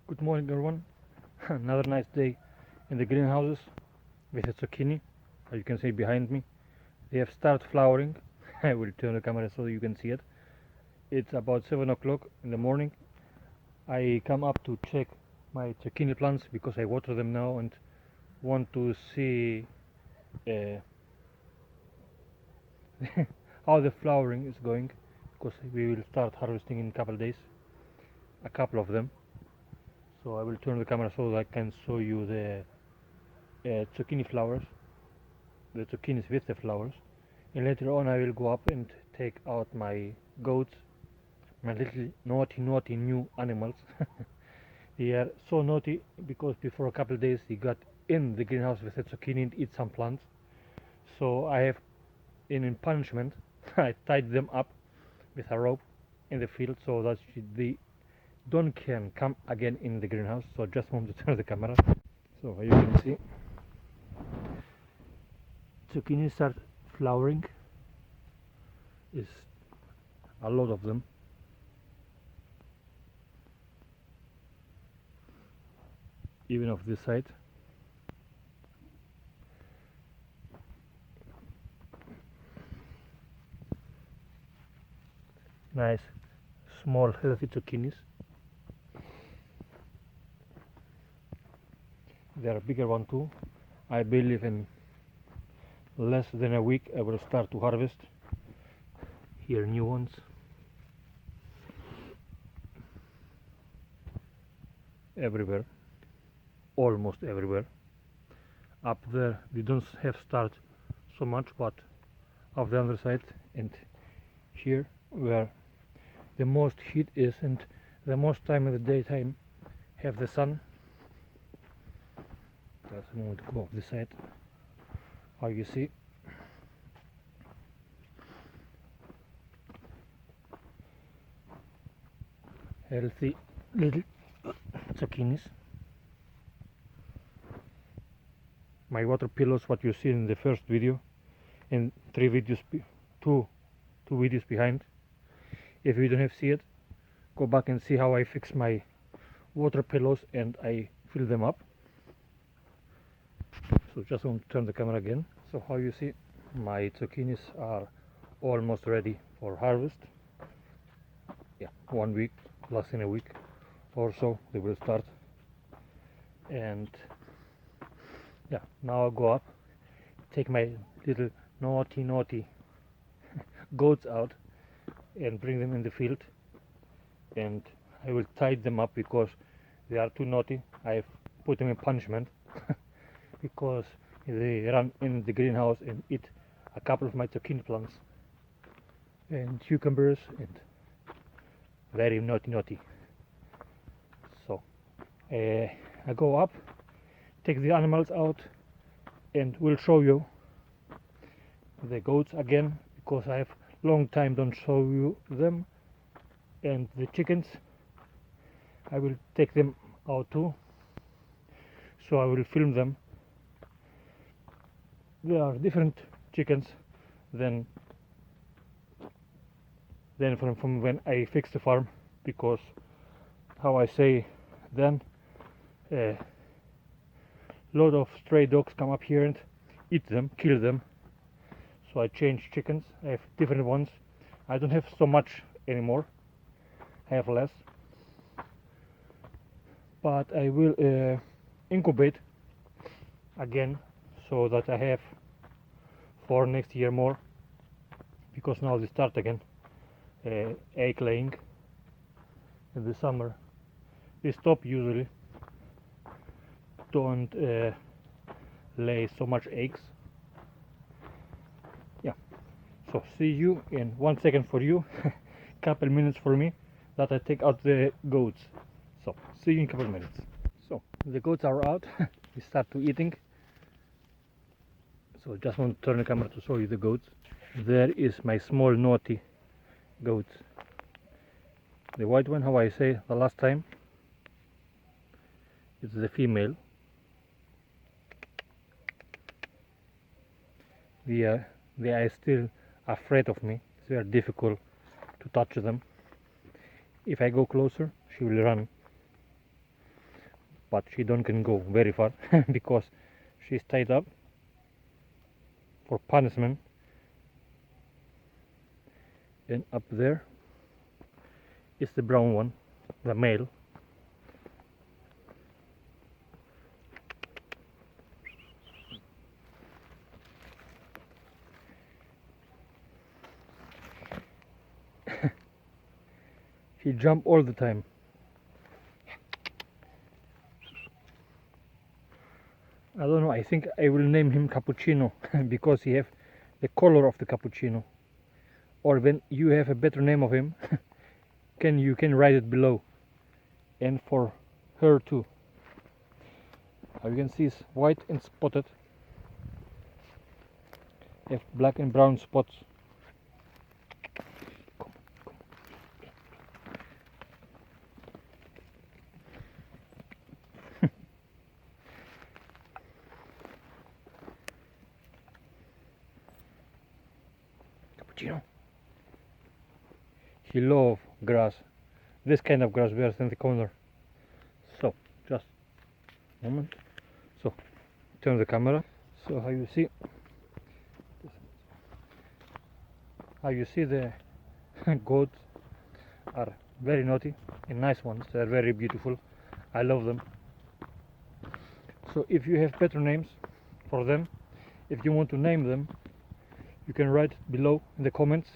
Good morning, everyone. Another nice day in the greenhouses with the zucchini. As you can see behind me, they have started flowering. I will turn the camera so you can see it. It's about 7 o'clock in the morning. I come up to check my zucchini plants because I water them now and want to see uh, how the flowering is going, because we will start harvesting in a couple of days, a couple of them. So I will turn the camera so that I can show you the zucchini flowers, the zucchinis with the flowers, and later on I will go up and take out my goats, my little naughty new animals. They are so naughty because before a couple of days they got in the greenhouse with the zucchini and eat some plants. So I have, in punishment, I tied them up with a rope in the field so that they don't can come again in the greenhouse. So just want to turn the camera. So you can see zucchini start flowering. Is a lot of them. Even of this side. Nice small healthy zucchinis. There are bigger one too. I believe in less than a week I will start to harvest. Here new ones. Everywhere. Almost everywhere. Up there we don't have start so much, but of the other side and here where the most heat is and the most time in the daytime have the sun. Just a moment to go off this side. How you see healthy little zucchinis. My water pillows, what you see in the first video, and two videos behind. If you don't have see it, go back and see how I fix my water pillows and I fill them up. So just want to turn the camera again. So how you see, my zucchinis are almost ready for harvest. Yeah, 1 week, less than a week or so they will start. And yeah, now I'll go up, take my little naughty goats out and bring them in the field, and I will tie them up because they are too naughty. I've put them in punishment because they run in the greenhouse and eat a couple of my zucchini plants and cucumbers and very naughty. So I go up, take the animals out, and will show you the goats again because I have long time don't show you them, and the chickens I will take them out too, so I will film them. There are different chickens than from when I fixed the farm, because how I say then lot of stray dogs come up here and eat them, kill them. So I changed chickens. I have different ones. I don't have so much anymore. I have less. But I will incubate again so that I have for next year more, because now they start again egg laying in the summer. They stop usually, don't lay so much eggs. Yeah, so see you in 1 second for you, couple minutes for me, that I take out the goats. So see you in a couple minutes. So the goats are out. We start to eating. So just want to turn the camera to show you the goats. There is my small naughty goats. The white one, how I say the last time, it's the female. They are still afraid of me. It's very difficult to touch them. If I go closer, she will run. but she don't can go very far because she's tied up for punishment. And up there is the brown one, the male. He jump all the time. I don't know, I think I will name him Cappuccino because he have the color of the cappuccino. Or when you have a better name of him, you can write it below. And for her too. As you can see, it's white and spotted. Have black and brown spots. Cappuccino. He loves grass. This kind of grass bears in the corner. So just a moment. So turn the camera. So how you see the goats are very naughty and nice ones. They are very beautiful. I love them. So if you have better names for them, if you want to name them, you can write below in the comments.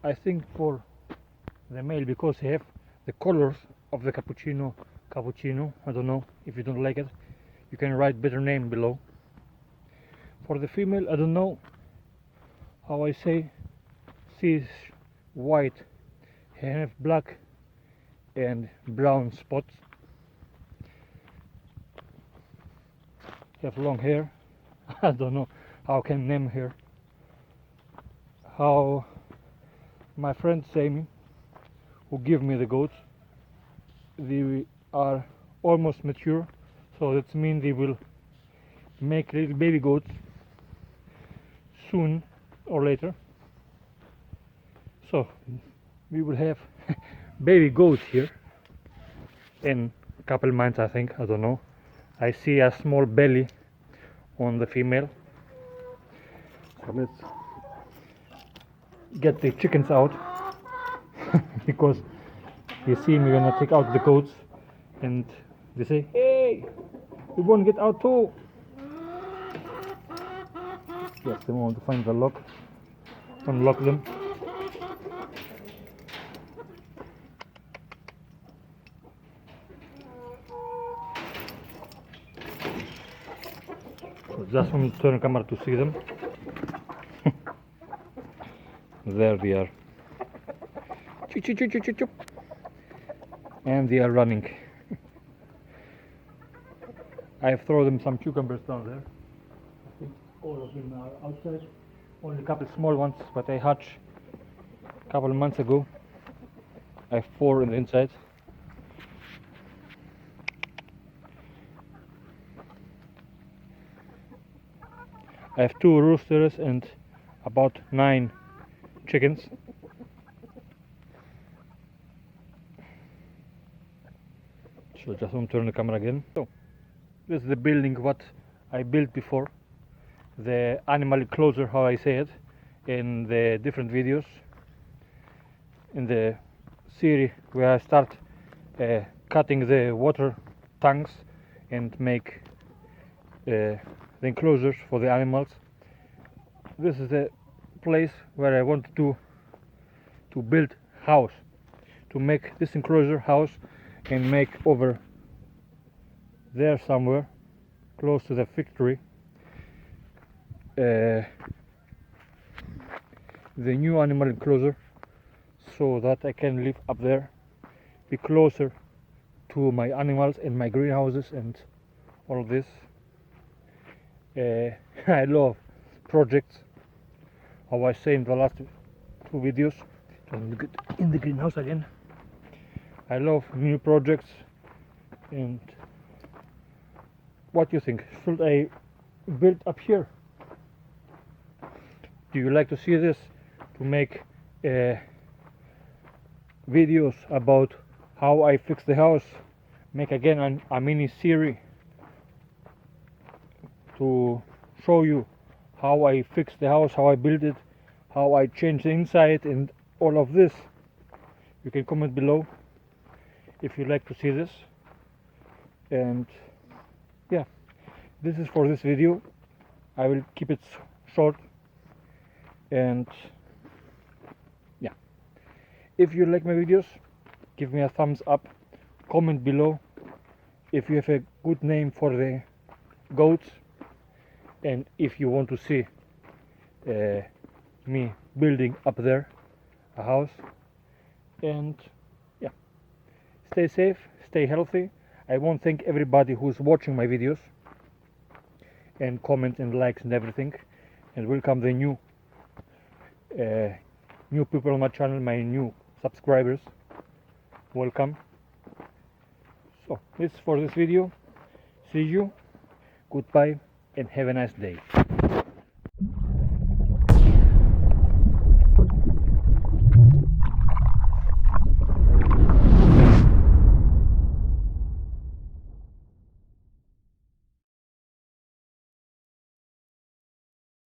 I think for the male, because they have the colors of the cappuccino, I don't know, if you don't like it, you can write better name below. For the female, I don't know how I say, she's white, have black and brown spots, have long hair. I don't know how I can name her. How my friend Sammy, who give me the goats, they are almost mature, so that means they will make little baby goats soon or later. So we will have baby goats here in a couple months, I think. I don't know. I see a small belly on the female. So let's get the chickens out because you see me gonna take out the goats and they say, hey, we won't get out too. Just a moment to find the lock, unlock them. So just want to turn the camera to see them. There they are. And they are running. I have thrown them some cucumbers down there. I think all of them are outside. Only a couple small ones, but I hatched a couple of months ago. I have 4 in the inside. I have 2 roosters and about 9 chickens. So just want to turn the camera again. So this is the building what I built before, the animal enclosure, how I say it, in the different videos. In the series where I start cutting the water tanks and make the enclosures for the animals. This is the place where I want to build house, to make this enclosure house and make over there somewhere close to the factory the new animal enclosure, so that I can live up there, be closer to my animals and my greenhouses and all this. I love projects, how I say in the last 2 videos. In the greenhouse again. I love new projects. And what do you think? Should I build up here? Do you like to see this? To make videos about how I fix the house, make again a mini series to show you how I fixed the house, how I built it, how I changed the inside and all of this. You can comment below if you like to see this. And yeah, this is for this video. I will keep it short. And yeah, if you like my videos, give me a thumbs up, comment below if you have a good name for the goats, and if you want to see me building up there a house. And yeah, stay safe, stay healthy. I want to thank everybody who's watching my videos and comment and likes and everything, and welcome the new people on my channel, my new subscribers. Welcome. So this is for this video. See you, goodbye, and have a nice day.